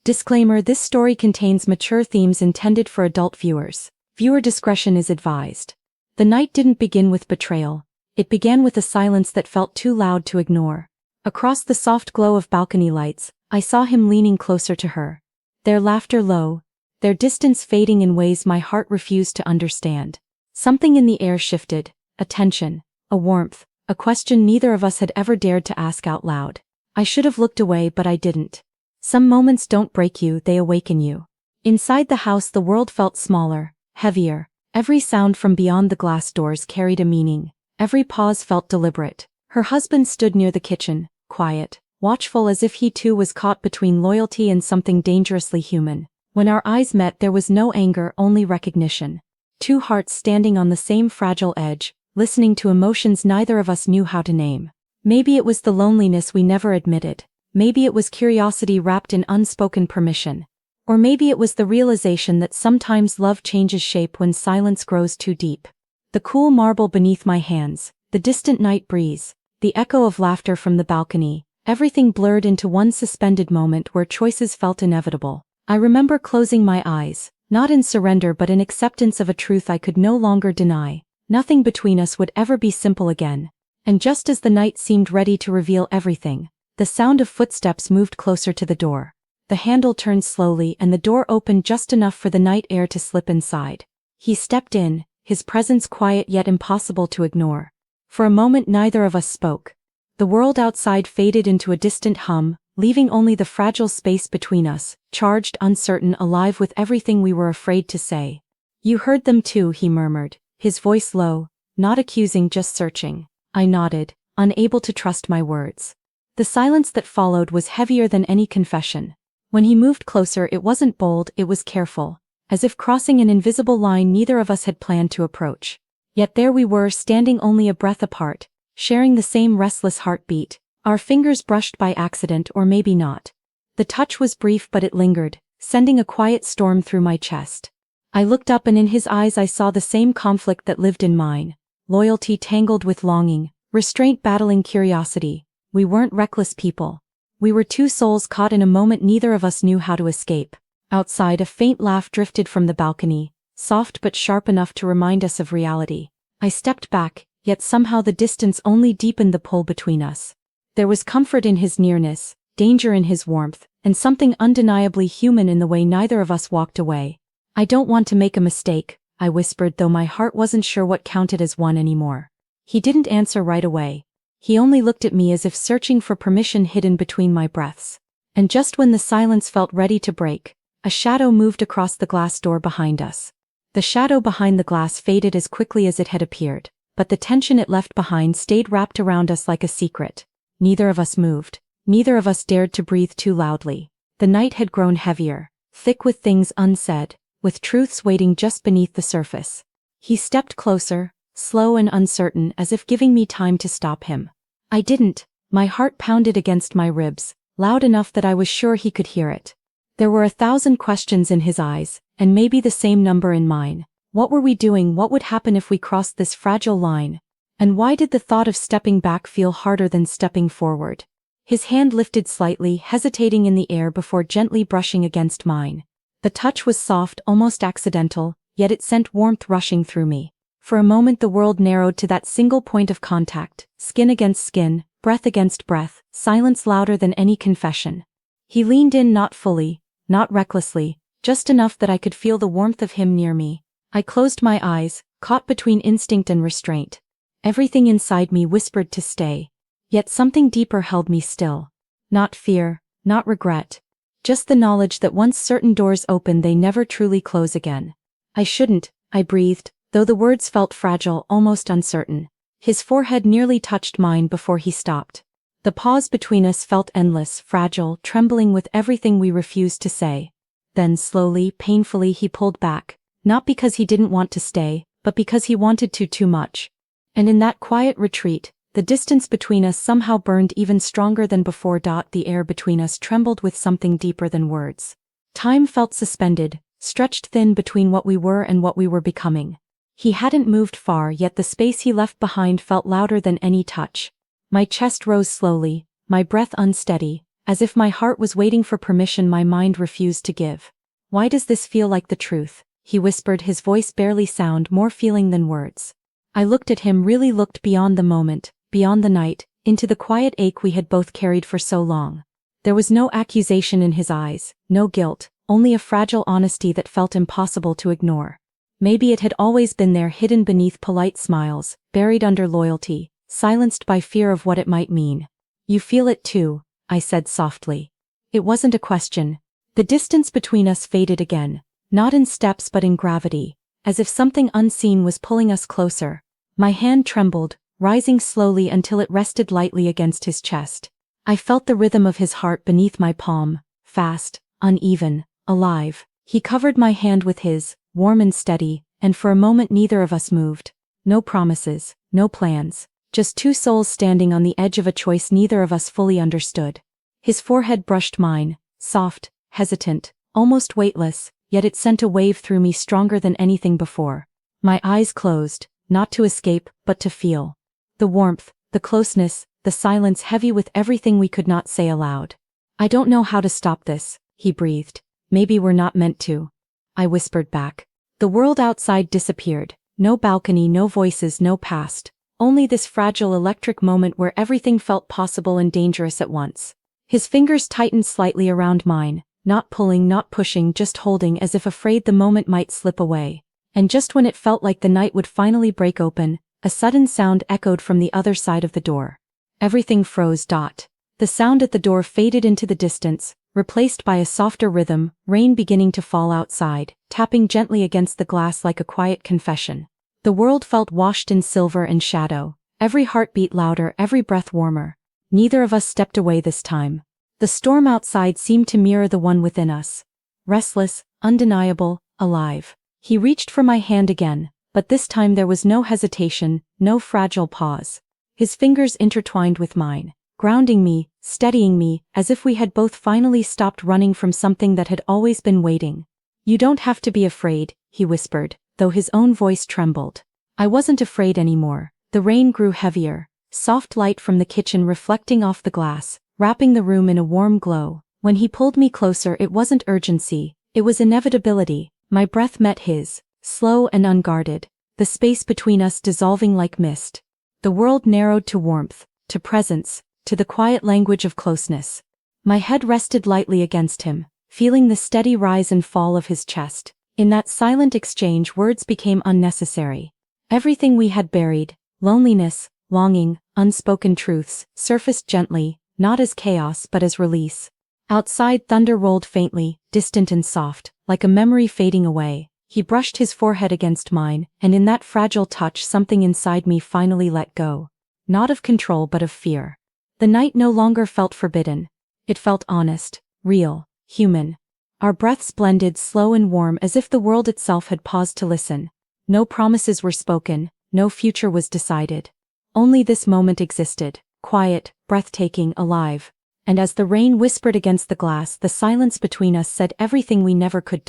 Disclaimer: this story contains mature themes intended for adult viewers. Viewer discretion is advised. The night didn't begin with betrayal. It began with a silence that felt too loud to ignore. Across the soft glow of balcony lights, I saw him leaning closer to her. Their laughter low, their distance fading in ways my heart refused to understand. Something in the air shifted, a tension, a warmth, a question neither of us had ever dared to ask out loud. I should have looked away, but I didn't. Some moments don't break you, they awaken you. Inside the house the world felt smaller, heavier. Every sound from beyond the glass doors carried a meaning. Every pause felt deliberate. Her husband stood near the kitchen, quiet, watchful, as if he too was caught between loyalty and something dangerously human. When our eyes met there was no anger, only recognition. Two hearts standing on the same fragile edge, listening to emotions neither of us knew how to name. Maybe it was the loneliness we never admitted. Maybe it was curiosity wrapped in unspoken permission. Or maybe it was the realization that sometimes love changes shape when silence grows too deep. The cool marble beneath my hands, the distant night breeze, the echo of laughter from the balcony, everything blurred into one suspended moment where choices felt inevitable. I remember closing my eyes, not in surrender but in acceptance of a truth I could no longer deny. Nothing between us would ever be simple again. And just as the night seemed ready to reveal everything, the sound of footsteps moved closer to the door. The handle turned slowly and the door opened just enough for the night air to slip inside. He stepped in, his presence quiet yet impossible to ignore. For a moment neither of us spoke. The world outside faded into a distant hum, leaving only the fragile space between us, charged, uncertain, alive with everything we were afraid to say. "You heard them too," he murmured, his voice low, not accusing, just searching. I nodded, unable to trust my words. The silence that followed was heavier than any confession. When he moved closer it wasn't bold, it was careful, as if crossing an invisible line neither of us had planned to approach. Yet there we were, standing only a breath apart, sharing the same restless heartbeat, our fingers brushed by accident or maybe not. The touch was brief but it lingered, sending a quiet storm through my chest. I looked up and in his eyes I saw the same conflict that lived in mine. Loyalty tangled with longing, restraint battling curiosity. We weren't reckless people. We were two souls caught in a moment neither of us knew how to escape. Outside a faint laugh drifted from the balcony, soft but sharp enough to remind us of reality. I stepped back, yet somehow the distance only deepened the pull between us. There was comfort in his nearness, danger in his warmth, and something undeniably human in the way neither of us walked away. "I don't want to make a mistake," I whispered, though my heart wasn't sure what counted as one anymore. He didn't answer right away. He only looked at me as if searching for permission hidden between my breaths. And just when the silence felt ready to break, a shadow moved across the glass door behind us. The shadow behind the glass faded as quickly as it had appeared, but the tension it left behind stayed wrapped around us like a secret. Neither of us moved. Neither of us dared to breathe too loudly. The night had grown heavier, thick with things unsaid, with truths waiting just beneath the surface. He stepped closer, slow and uncertain, as if giving me time to stop him. I didn't. My heart pounded against my ribs, loud enough that I was sure he could hear it. There were 1,000 questions in his eyes, and maybe the same number in mine. What were we doing? What would happen if we crossed this fragile line? And why did the thought of stepping back feel harder than stepping forward? His hand lifted slightly, hesitating in the air before gently brushing against mine. The touch was soft, almost accidental, yet it sent warmth rushing through me. For a moment the world narrowed to that single point of contact, skin against skin, breath against breath, silence louder than any confession. He leaned in, not fully, not recklessly, just enough that I could feel the warmth of him near me. I closed my eyes, caught between instinct and restraint. Everything inside me whispered to stay. Yet something deeper held me still. Not fear, not regret. Just the knowledge that once certain doors open they never truly close again. "I shouldn't," I breathed, though the words felt fragile, almost uncertain. His forehead nearly touched mine before he stopped. The pause between us felt endless, fragile, trembling with everything we refused to say. Then slowly, painfully he pulled back, not because he didn't want to stay, but because he wanted to too much. And in that quiet retreat, the distance between us somehow burned even stronger than before. The air between us trembled with something deeper than words. Time felt suspended, stretched thin between what we were and what we were becoming. He hadn't moved far, yet the space he left behind felt louder than any touch. My chest rose slowly, my breath unsteady, As if my heart was waiting for permission my mind refused to give. "Why does this feel like the truth?" he whispered, his voice barely sound more feeling than words. I looked at him, really looked beyond the moment, beyond the night, into the quiet ache we had both carried for so long. There was no accusation in his eyes, no guilt, only a fragile honesty that felt impossible to ignore. Maybe it had always been there, hidden beneath polite smiles, buried under loyalty, silenced by fear of what it might mean. "You feel it too," I said softly. It wasn't a question. The distance between us faded again, not in steps but in gravity, as if something unseen was pulling us closer. My hand trembled, rising slowly until it rested lightly against his chest. I felt the rhythm of his heart beneath my palm, fast, uneven, alive. He covered my hand with his, warm and steady, and for a moment neither of us moved. No promises, no plans, just two souls standing on the edge of a choice neither of us fully understood. His forehead brushed mine, soft, hesitant, almost weightless, yet it sent a wave through me stronger than anything before. My eyes closed, not to escape, but to feel. The warmth, the closeness, the silence heavy with everything we could not say aloud. "I don't know how to stop this," he breathed. "Maybe we're not meant to," I whispered back. The world outside disappeared. No balcony, no voices, no past. Only this fragile electric moment where everything felt possible and dangerous at once. His fingers tightened slightly around mine, not pulling, not pushing, just holding as if afraid the moment might slip away. And just when it felt like the night would finally break open, a sudden sound echoed from the other side of the door. Everything froze. The sound at the door faded into the distance, replaced by a softer rhythm, rain beginning to fall outside, tapping gently against the glass like a quiet confession. The world felt washed in silver and shadow, every heartbeat louder, every breath warmer. Neither of us stepped away this time. The storm outside seemed to mirror the one within us. Restless, undeniable, alive. He reached for my hand again, but this time there was no hesitation, no fragile pause. His fingers intertwined with mine, grounding me, steadying me, as if we had both finally stopped running from something that had always been waiting. "You don't have to be afraid," he whispered, though his own voice trembled. I wasn't afraid anymore. The rain grew heavier, soft light from the kitchen reflecting off the glass, wrapping the room in a warm glow. When he pulled me closer, it wasn't urgency, it was inevitability. My breath met his, slow and unguarded, the space between us dissolving like mist. The world narrowed to warmth, to presence, to the quiet language of closeness. My head rested lightly against him, feeling the steady rise and fall of his chest. In that silent exchange, words became unnecessary. Everything we had buried, loneliness, longing, unspoken truths, surfaced gently, not as chaos but as release. Outside, thunder rolled faintly, distant and soft, like a memory fading away. He brushed his forehead against mine, and in that fragile touch something inside me finally let go. Not of control but of fear. The night no longer felt forbidden. It felt honest, real, human. Our breaths blended, slow and warm, as if the world itself had paused to listen. No promises were spoken, no future was decided. Only this moment existed, quiet, breathtaking, alive. And as the rain whispered against the glass, the silence between us said everything we never could.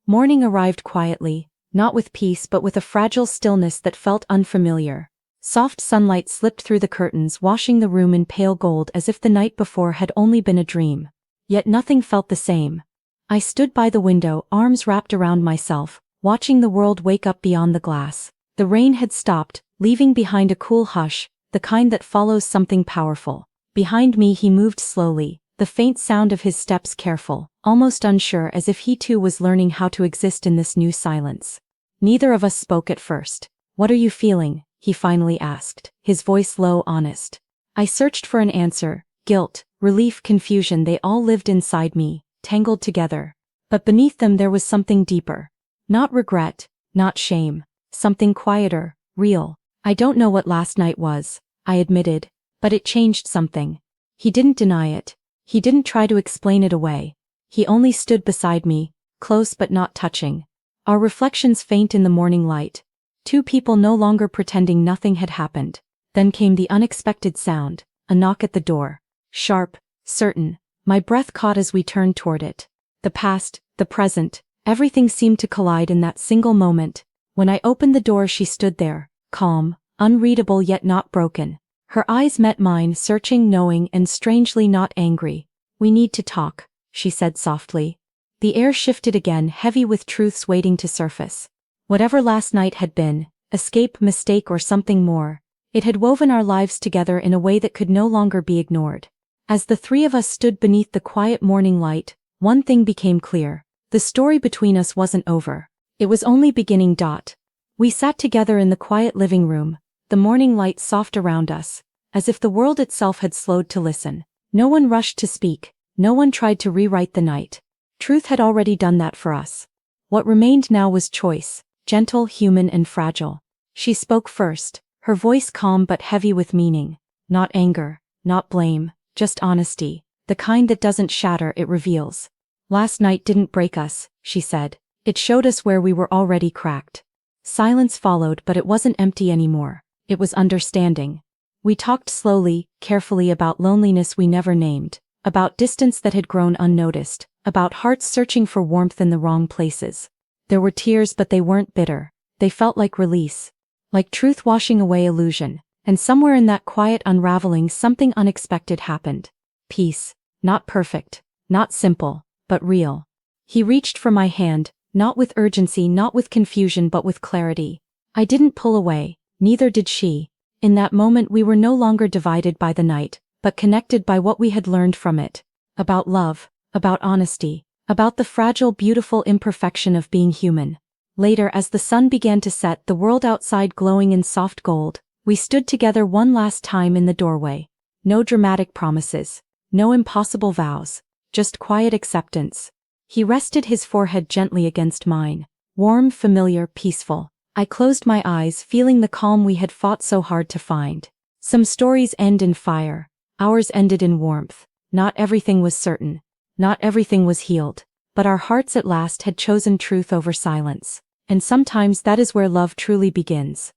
Morning arrived quietly, not with peace but with a fragile stillness that felt unfamiliar. Soft sunlight slipped through the curtains, washing the room in pale gold as if the night before had only been a dream. Yet nothing felt the same. I stood by the window, arms wrapped around myself, watching the world wake up beyond the glass. The rain had stopped, leaving behind a cool hush, the kind that follows something powerful. Behind me he moved slowly, the faint sound of his steps careful, almost unsure, as if he too was learning how to exist in this new silence. Neither of us spoke at first. "What are you feeling?" he finally asked, his voice low, honest. I searched for an answer. Guilt, relief, confusion, they all lived inside me, tangled together. But beneath them there was something deeper. Not regret, not shame. Something quieter, real. "I don't know what last night was," I admitted, "but it changed something." He didn't deny it. He didn't try to explain it away. He only stood beside me, close but not touching. Our reflections faint in the morning light. Two people no longer pretending nothing had happened. Then came the unexpected sound, a knock at the door. Sharp, certain. My breath caught as we turned toward it. The past, the present, everything seemed to collide in that single moment. When I opened the door, she stood there, calm, unreadable yet not broken. Her eyes met mine, searching, knowing, and strangely not angry. "We need to talk," she said softly. The air shifted again, heavy with truths waiting to surface. Whatever last night had been, escape, mistake, or something more, it had woven our lives together in a way that could no longer be ignored. As the three of us stood beneath the quiet morning light, one thing became clear. The story between us wasn't over. It was only beginning. We sat together in the quiet living room, the morning light soft around us, as if the world itself had slowed to listen. No one rushed to speak, no one tried to rewrite the night. Truth had already done that for us. What remained now was choice, gentle, human, and fragile. She spoke first, her voice calm but heavy with meaning. Not anger, not blame, just honesty, the kind that doesn't shatter, it reveals. "Last night didn't break us," she said. "It showed us where we were already cracked." Silence followed, but it wasn't empty anymore. It was understanding. We talked slowly, carefully, about loneliness we never named, about distance that had grown unnoticed, about hearts searching for warmth in the wrong places. There were tears, but they weren't bitter. They felt like release, like truth washing away illusion. And somewhere in that quiet unraveling, something unexpected happened. Peace. Not perfect, not simple, but real. He reached for my hand, not with urgency, not with confusion, but with clarity. I didn't pull away, neither did she. In that moment we were no longer divided by the night, but connected by what we had learned from it. About love, about honesty, about the fragile, beautiful imperfection of being human. Later, as the sun began to set, the world outside glowing in soft gold, we stood together one last time in the doorway. No dramatic promises, no impossible vows, just quiet acceptance. He rested his forehead gently against mine. Warm, familiar, peaceful. I closed my eyes, feeling the calm we had fought so hard to find. Some stories end in fire. Ours ended in warmth. Not everything was certain. Not everything was healed. But our hearts at last had chosen truth over silence. And sometimes that is where love truly begins.